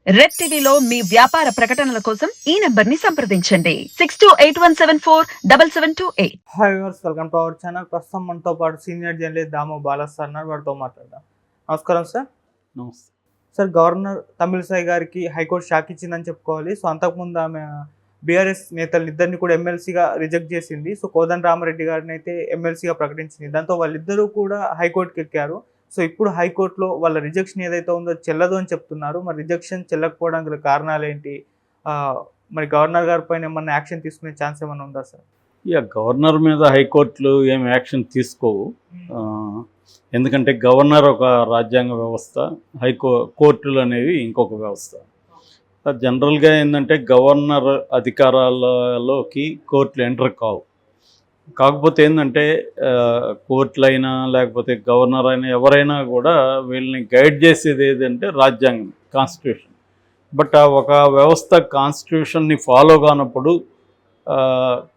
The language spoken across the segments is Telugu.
రెడ్ టీవీలో మీ వ్యాపార ప్రకటనల కోసం ఈ నంబర్ ని సంప్రదించండి 6281747728. Hi viewers, welcome to our channel. ప్రస్తుతం మనతో పాటు సీనియర్ జర్నలిస్ట్ దాము బాలస్ సార్ ఉన్నారు. వారితో మాట్లాడదాం. నమస్కారం సార్. నమస్తే సార్, గవర్నర్ తమిళిసై గారికి హైకోర్టు షాక్ ఇచ్చిందని చెప్పుకోవాలి. సో అంతకుముందు ఆమె బీఆర్ఎస్ నేతలు ఇద్దరిని కూడా ఎమ్మెల్సీగా రిజెక్ట్ చేసింది. సో కోదండ రామరెడ్డి గారిని అయితే ఎమ్మెల్సీగా ప్రకటించింది. దాంతో వాళ్ళిద్దరూ కూడా హైకోర్టుకి ఎక్కారు. సో ఇప్పుడు హైకోర్టులో వాళ్ళ రిజెక్షన్ ఏదైతే ఉందో చెల్లదు అని చెప్తున్నారు. మరి రిజెక్షన్ చెల్లకపోవడానికి గల కారణాలు ఏంటి? మరి గవర్నర్ గారి పైన ఏమన్నా యాక్షన్ తీసుకునే ఛాన్స్ ఏమైనా ఉందా సార్? గవర్నర్ మీద హైకోర్టులు ఏం యాక్షన్ తీసుకోవు. ఎందుకంటే గవర్నర్ ఒక రాజ్యాంగ వ్యవస్థ, కోర్టులు అనేవి ఇంకొక వ్యవస్థ. జనరల్గా ఏంటంటే గవర్నర్ అధికారాలలోకి కోర్టులు ఎంటర్ కావు. కాకపోతే ఏంటంటే కోర్టులైనా లేకపోతే గవర్నర్ అయినా ఎవరైనా కూడా వీళ్ళని గైడ్ చేసేది ఏదంటే రాజ్యాంగం, కాన్స్టిట్యూషన్. బట్ ఒక వ్యవస్థ కాన్స్టిట్యూషన్ని ఫాలో కానప్పుడు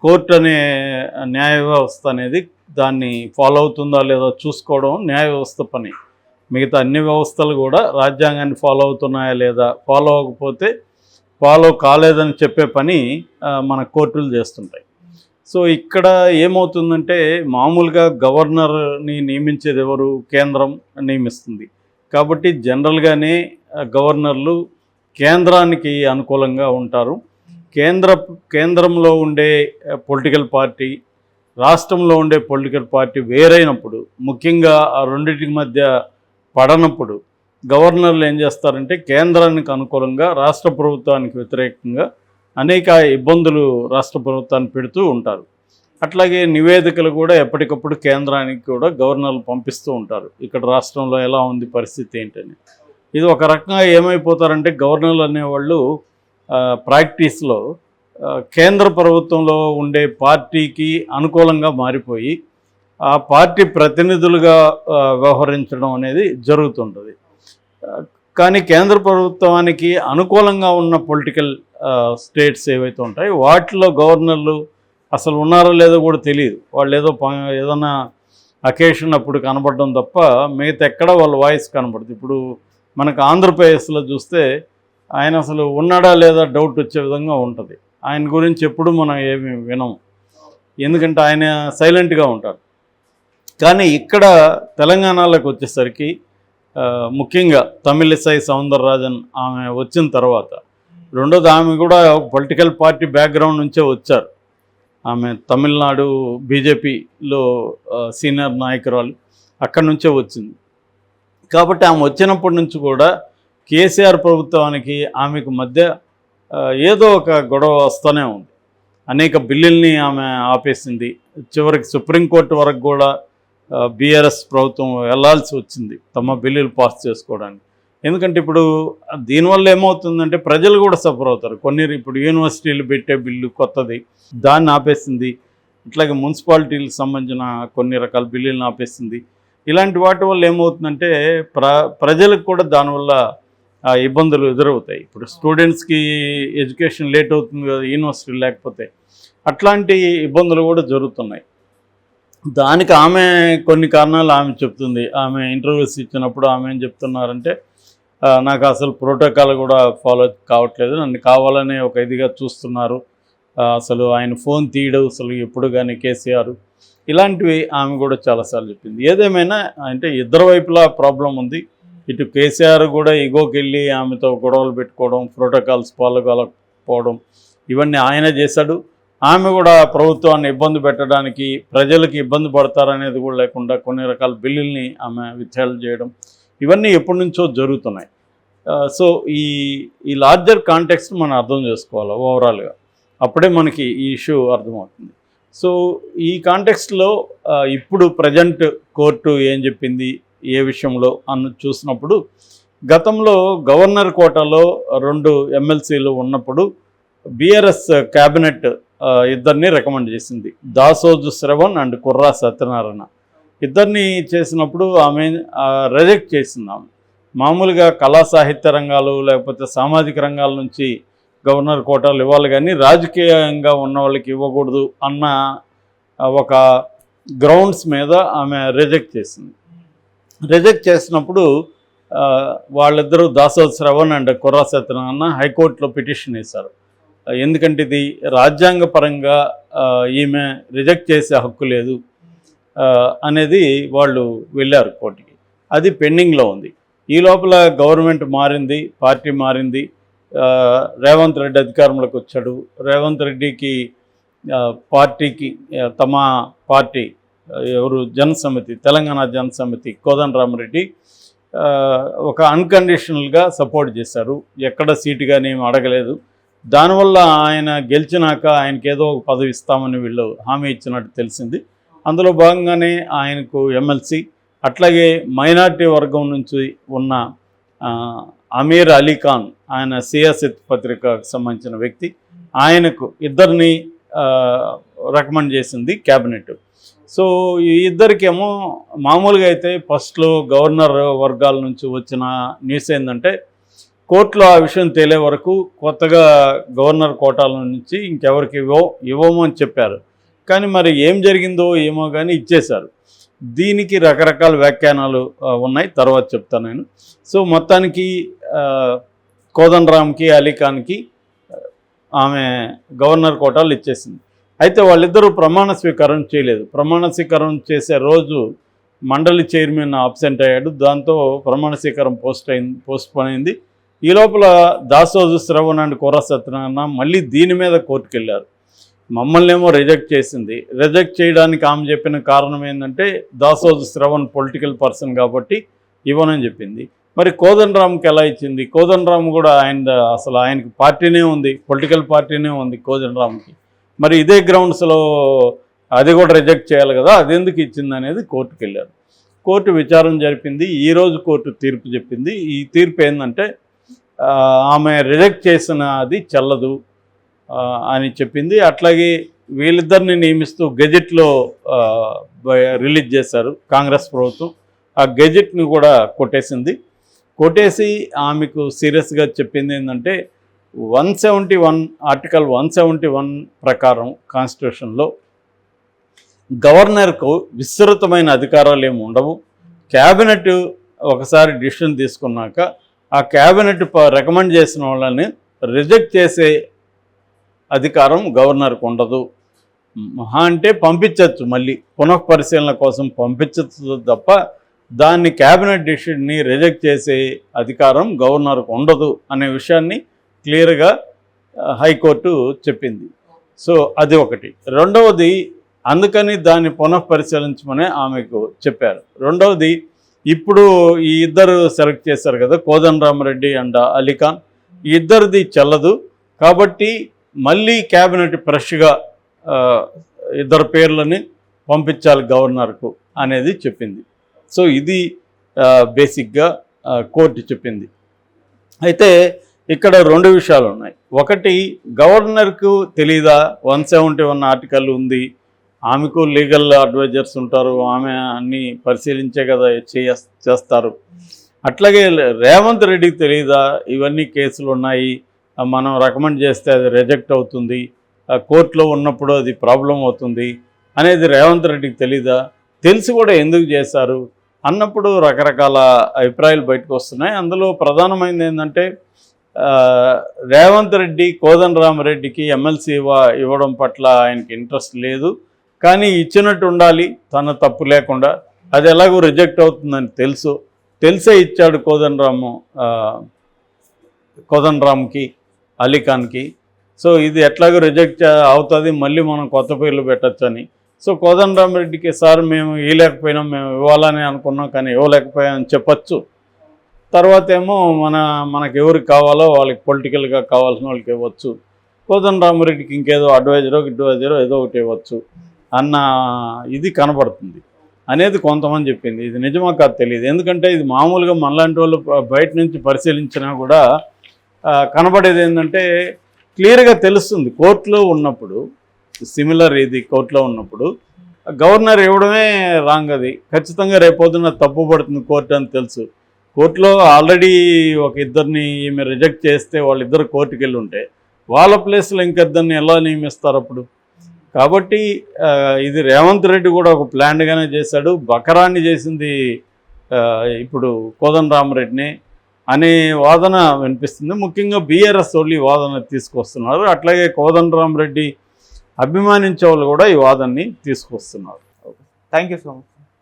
కోర్టు అనే న్యాయ వ్యవస్థ అనేది దాన్ని ఫాలో అవుతుందా లేదా చూసుకోవడం న్యాయ వ్యవస్థ పని. మిగతా అన్ని వ్యవస్థలు కూడా రాజ్యాంగాన్ని ఫాలో అవుతున్నాయా లేదా, ఫాలో అవ్వకపోతే ఫాలో కాలేదని చెప్పే పని మన కోర్టులు చేస్తుంటాయి. సో ఇక్కడ ఏమవుతుందంటే మామూలుగా గవర్నర్ని నియమించేది ఎవరు? కేంద్రం నియమిస్తుంది. కాబట్టి జనరల్గానే గవర్నర్లు కేంద్రానికి అనుకూలంగా ఉంటారు. కేంద్రంలో ఉండే పొలిటికల్ పార్టీ, రాష్ట్రంలో ఉండే పొలిటికల్ పార్టీ వేరైనప్పుడు, ముఖ్యంగా ఆ రెండింటి మధ్య పడనప్పుడు గవర్నర్లు ఏం చేస్తారంటే కేంద్రానికి అనుకూలంగా రాష్ట్ర ప్రభుత్వానికి వ్యతిరేకంగా అనేక ఇబ్బందులు రాష్ట్ర ప్రభుత్వాన్ని పెడుతూ ఉంటారు. అట్లాగే నివేదికలు కూడా ఎప్పటికప్పుడు కేంద్రానికి కూడా గవర్నర్లు పంపిస్తూ ఉంటారు. ఇక్కడ రాష్ట్రంలో ఎలా ఉంది పరిస్థితి ఏంటని. ఇది ఒక రకంగా ఏమైపోతారంటే గవర్నర్లు అనేవాళ్ళు ప్రాక్టీస్లో కేంద్ర ప్రభుత్వంలో ఉండే పార్టీకి అనుకూలంగా మారిపోయి ఆ పార్టీ ప్రతినిధులుగా వ్యవహరించడం అనేది జరుగుతుంటుంది. కానీ కేంద్ర ప్రభుత్వానికి అనుకూలంగా ఉన్న పొలిటికల్ స్టేట్స్ ఏవైతే ఉంటాయో వాటిలో గవర్నర్లు అసలు ఉన్నారో లేదో కూడా తెలియదు. వాళ్ళు ఏదైనా అకేషన్ అప్పుడు కనబడడం తప్ప మిగతా ఎక్కడ వాళ్ళ వాయిస్ కనబడదు. ఇప్పుడు మనకు ఆంధ్రప్రదేశ్లో చూస్తే ఆయన అసలు ఉన్నాడా లేదా డౌట్ వచ్చే విధంగా ఉంటుంది. ఆయన గురించి ఎప్పుడు మనం ఏమి వినము, ఎందుకంటే ఆయన సైలెంట్గా ఉంటారు. కానీ ఇక్కడ తెలంగాణలోకి వచ్చేసరికి ముఖ్యంగా తమిళిసై సౌందరరాజన్ ఆమె వచ్చిన తర్వాత, రెండోది ఆమె కూడా పొలిటికల్ పార్టీ బ్యాక్గ్రౌండ్ నుంచే వచ్చారు. ఆమె తమిళనాడు బీజేపీలో సీనియర్ నాయకురాలు, అక్కడి నుంచే వచ్చింది. కాబట్టి ఆమె వచ్చినప్పటి నుంచి కూడా కేసీఆర్ ప్రభుత్వానికి ఆమెకు మధ్య ఏదో ఒక గొడవ వస్తూనే ఉంది. అనేక బిల్లుల్ని ఆమె ఆపేసింది. చివరికి సుప్రీంకోర్టు వరకు కూడా బీఆర్ఎస్ ప్రభుత్వం వెళ్లాల్సి వచ్చింది తమ బిల్లులు పాస్ చేసుకోవడానికి. ఎందుకంటే ఇప్పుడు దీనివల్ల ఏమవుతుందంటే ప్రజలు కూడా సఫర్ అవుతారు. ఇప్పుడు యూనివర్సిటీలు పెట్టే బిల్లు కొత్తది, దాన్ని ఆపేసింది. ఇట్లాగే మున్సిపాలిటీలకు సంబంధించిన కొన్ని రకాల బిల్లులను ఆపేసింది. ఇలాంటి వాటి వల్ల ఏమవుతుందంటే ప్రజలకు కూడా దానివల్ల ఇబ్బందులు ఎదురవుతాయి. ఇప్పుడు స్టూడెంట్స్కి ఎడ్యుకేషన్ లేట్ అవుతుంది కదా యూనివర్సిటీ లేకపోతే, అట్లాంటి ఇబ్బందులు కూడా జరుగుతున్నాయి. దానికి ఆమె కొన్ని కారణాలు ఆమె చెప్తుంది. ఆమె ఇంటర్వ్యూస్ ఇచ్చినప్పుడు ఆమె ఏం చెప్తున్నారంటే, నాకు అసలు ప్రోటోకాల్ కూడా ఫాలో కావట్లేదు, నన్ను కావాలనే ఒక ఇదిగా చూస్తున్నారు, అసలు ఆయన ఫోన్ తీయడం అసలు ఎప్పుడు కానీ కేసీఆర్, ఇలాంటివి ఆమె కూడా చాలాసార్లు చెప్పింది. ఏదేమైనా అంటే ఇద్దరు వైపులా ప్రాబ్లం ఉంది. ఇటు కేసీఆర్ కూడా ఇగోకి వెళ్ళి ఆమెతో గొడవలు పెట్టుకోవడం, ప్రోటోకాల్స్ ఫాలో కాకపోవడం, ఇవన్నీ ఆయన చేశాడు. ఆమె కూడా ప్రభుత్వాన్ని ఇబ్బంది పెట్టడానికి, ప్రజలకు ఇబ్బంది పడతారనేది కూడా లేకుండా కొన్ని రకాల బిల్లుల్ని ఆమె విత్హెల్డ్ చేయడం, ఇవన్నీ ఎప్పటి నుంచో జరుగుతున్నాయి. సో ఈ లార్జర్ కాంటెక్స్ట్ మనం అర్థం చేసుకోవాలి ఓవరాల్గా, అప్పుడే మనకి ఈ ఇష్యూ అర్థమవుతుంది. సో ఈ కాంటెక్స్ట్లో ఇప్పుడు ప్రజెంట్ కోర్టు ఏం చెప్పింది ఏ విషయంలో చూసినప్పుడు, గతంలో గవర్నర్ కోటాలో 2 ఎమ్మెల్సీలు ఉన్నప్పుడు బీఆర్ఎస్ క్యాబినెట్ ఇద్దరిని రికమెండ్ చేసింది. దాసోజు శ్రవణ్ అండ్ కుర్రా సత్యనారాయణ ఇద్దరిని చేసినప్పుడు ఆమె రిజెక్ట్ చేసింది. ఆమె మామూలుగా కళా సాహిత్య రంగాలు లేకపోతే సామాజిక రంగాల నుంచి గవర్నర్ కోటాలు ఇవ్వాలి కానీ రాజకీయంగా ఉన్న వాళ్ళకి ఇవ్వకూడదు అన్న ఒక గ్రౌండ్స్ మీద ఆమె రిజెక్ట్ చేసింది. రిజెక్ట్ చేసినప్పుడు వాళ్ళిద్దరూ దాసోద్ శ్రవణ్ అండ్ కుర్రా సత్యనారాయణ హైకోర్టులో పిటిషన్ వేశారు. ఎందుకంటే ఇది రాజ్యాంగపరంగా ఈమె రిజెక్ట్ చేసే హక్కు లేదు అనేది వాళ్ళు వెళ్ళారు కోర్టుకి. అది పెండింగ్లో ఉంది. ఈ లోపల గవర్నమెంట్ మారింది, పార్టీ మారింది, రేవంత్ రెడ్డి అధికారంలోకి వచ్చాడు. రేవంత్ రెడ్డికి పార్టీకి తమ పార్టీ ఎవరు జనసమితి, తెలంగాణ జనసమితి కోదండరామరెడ్డి ఒక అన్కండిషనల్గా సపోర్ట్ చేశారు. ఎక్కడ సీటు కానీ ఏమి అడగలేదు. దానివల్ల ఆయన గెలిచినాక ఆయనకి ఏదో ఒక పదవి ఇస్తామని వీళ్ళు హామీ ఇచ్చినట్టు తెలిసింది. అందులో భాగంగానే ఆయనకు ఎమ్మెల్సీ, అట్లాగే మైనార్టీ వర్గం నుంచి ఉన్న అమీర్ అలీ ఖాన్, ఆయన సియాసత్ పత్రికకు సంబంధించిన వ్యక్తి, ఆయనకు ఇద్దరిని రికమెండ్ చేసింది క్యాబినెట్. సో ఈ ఇద్దరికేమో మామూలుగా అయితే ఫస్ట్లో గవర్నర్ వర్గాల నుంచి వచ్చిన న్యూస్ ఏంటంటే కోర్టులో ఆ విషయం తేలే వరకు కొత్తగా గవర్నర్ కోటాల నుంచి ఇంకెవరికి ఇవ్వము అని చెప్పారు. కానీ మరి ఏం జరిగిందో ఏమో కానీ ఇచ్చేశారు. దీనికి రకరకాల వ్యాఖ్యానాలు ఉన్నాయి, తర్వాత చెప్తాను నేను. సో మొత్తానికి కోదండరామ్కి అలీఖాన్కి ఆమె గవర్నర్ కోటాలు ఇచ్చేసింది. అయితే వాళ్ళిద్దరూ ప్రమాణ స్వీకారం చేయలేదు. ప్రమాణ స్వీకారం చేసే రోజు మండలి చైర్మన్ అబ్సెంట్ అయ్యాడు. దాంతో ప్రమాణ స్వీకారం పోస్ట్పోన్ అయింది. ఈ లోపల దాసోజు శ్రవణ్ అండ్ కుర్రా సత్యనారాయణ మళ్ళీ దీని మీద కోర్టుకు వెళ్ళారు. మమ్మల్ని ఏమో రిజెక్ట్ చేసింది. రిజెక్ట్ చేయడానికి ఆమె చెప్పిన కారణం ఏంటంటే దాసోజు శ్రవణ్ పొలిటికల్ పర్సన్ కాబట్టి ఇవ్వనని చెప్పింది. మరి కోదండరామ్కి ఎలా ఇచ్చింది? కోదండరామ్ కూడా అసలు ఆయనకి పార్టీనే ఉంది, పొలిటికల్ పార్టీనే ఉంది కోదండరామ్కి. మరి ఇదే గ్రౌండ్స్లో అది కూడా రిజెక్ట్ చేయాలి కదా, అదెందుకు ఇచ్చింది అనేది కోర్టుకు వెళ్ళారు. కోర్టు విచారణ జరిపింది. ఈరోజు కోర్టు తీర్పు చెప్పింది. ఈ తీర్పు ఏంటంటే ఆమె రిజెక్ట్ చేసిన అది చెల్లదు అని చెప్పింది. అట్లాగే వీళ్ళిద్దరిని నియమిస్తూ గెజెట్లో రిలీజ్ చేశారు కాంగ్రెస్ ప్రభుత్వం. ఆ గెజెట్ని కూడా కొట్టేసి ఆమెకు సీరియస్గా చెప్పింది ఏంటంటే 171 ఆర్టికల్ 171 ప్రకారం కాన్స్టిట్యూషన్లో గవర్నర్కు విస్తృతమైన అధికారాలు ఏమి ఉండవు. క్యాబినెట్ ఒకసారి డిసిషన్ తీసుకున్నాక ఆ క్యాబినెట్ రికమెండ్ చేసిన వాళ్ళని రిజెక్ట్ చేసే అధికారం గవర్నర్కు ఉండదు. మహా అంటే పంపించవచ్చు, మళ్ళీ పునఃపరిశీలన కోసం పంపించచ్చు తప్ప దాన్ని క్యాబినెట్ డిసిషన్ని రిజెక్ట్ చేసే అధికారం గవర్నర్కు ఉండదు అనే విషయాన్ని క్లియర్గా హైకోర్టు చెప్పింది. సో అది ఒకటి. రెండవది, అందుకని దాన్ని పునఃపరిశీలించమని ఆమెకు చెప్పారు. రెండవది, ఇప్పుడు ఈ ఇద్దరు సెలెక్ట్ చేశారు కదా, కోదండరామరెడ్డి అండ్ అలీఖాన్, ఈ ఇద్దరిది చెల్లదు కాబట్టి మళ్ళీ క్యాబినెట్ ఫ్రెష్గా ఇద్దరు పేర్లని పంపించాలి గవర్నర్కు అనేది చెప్పింది. సో ఇది బేసిక్గా కోర్టు చెప్పింది. అయితే ఇక్కడ రెండు విషయాలు ఉన్నాయి. ఒకటి, గవర్నర్కు తెలీదా 171 ఆర్టికల్ ఉంది, ఆమెకు లీగల్ అడ్వైజర్స్ ఉంటారు, ఆమె అన్నీ పరిశీలించే కదా చేస్తారు. అట్లాగే రేవంత్ రెడ్డికి తెలీదా ఇవన్నీ కేసులు ఉన్నాయి, మనం రికమెండ్ చేస్తే అది రిజెక్ట్ అవుతుంది, కోర్టులో ఉన్నప్పుడు అది ప్రాబ్లం అవుతుంది అనేది రేవంత్ రెడ్డికి తెలీదా? తెలిసి కూడా ఎందుకు చేశారు అన్నప్పుడు రకరకాల అభిప్రాయాలు బయటకు వస్తున్నాయి. అందులో ప్రధానమైనది ఏంటంటే రేవంత్ రెడ్డి కోదండరామరెడ్డికి ఎమ్మెల్సీ ఇవ్వడం పట్ల ఆయనకి ఇంట్రెస్ట్ లేదు, కానీ ఇచ్చినట్టు ఉండాలి తన తప్పు లేకుండా. అది ఎలాగో రిజెక్ట్ అవుతుందని తెలిసే ఇచ్చాడు కోదండరామ్కి అలీఖాన్కి. సో ఇది ఎట్లాగో రిజెక్ట్ అవుతుంది, మళ్ళీ మనం కొత్త పేర్లు పెట్టచ్చని. సో కోదండరామరెడ్డికి సార్ మేము ఇవ్వలేకపోయినాం, మేము ఇవ్వాలని అనుకున్నాం కానీ ఇవ్వలేకపోయామని చెప్పచ్చు. తర్వాత ఏమో మనకు ఎవరికి కావాలో వాళ్ళకి పొలిటికల్గా కావాల్సిన వాళ్ళకి ఇవ్వచ్చు, కోదండరామరెడ్డికి ఇంకేదో అడ్వైజరో ఏదో ఒకటి ఇవ్వచ్చు అన్న ఇది కనబడుతుంది అనేది కొంతమంది చెప్పింది. ఇది నిజమా కాదు తెలియదు. ఎందుకంటే ఇది మామూలుగా మనలాంటి వాళ్ళు బయట నుంచి పరిశీలించినా కూడా కనబడేది ఏంటంటే క్లియర్గా తెలుస్తుంది. కోర్టులో ఉన్నప్పుడు ఇది కోర్టులో ఉన్నప్పుడు గవర్నర్ ఇవ్వడమే రాంగ్, అది ఖచ్చితంగా రేపొద్దున తప్పు పడుతుంది కోర్టు అని తెలుసు. కోర్టులో ఆల్రెడీ ఒక ఇద్దరిని ఈమె రిజెక్ట్ చేస్తే వాళ్ళిద్దరు కోర్టుకు వెళ్ళి ఉంటే వాళ్ళ ప్లేస్లో ఇంకిద్దరిని ఎలా నియమిస్తారు అప్పుడు? కాబట్టి ఇది రేవంత్ రెడ్డి కూడా ఒక ప్లాన్గానే చేశాడు. బకరాన్ని చేసింది ఇప్పుడు కోదండరామరెడ్డిని అనే వాదన వినిపిస్తుంది. ముఖ్యంగా బీఆర్ఎస్ వాళ్ళు ఈ వాదన తీసుకొస్తున్నారు. అట్లాగే కోదండరామరెడ్డి అభిమానించే వాళ్ళు కూడా ఈ వాదనని తీసుకొస్తున్నారు. Thank you so much.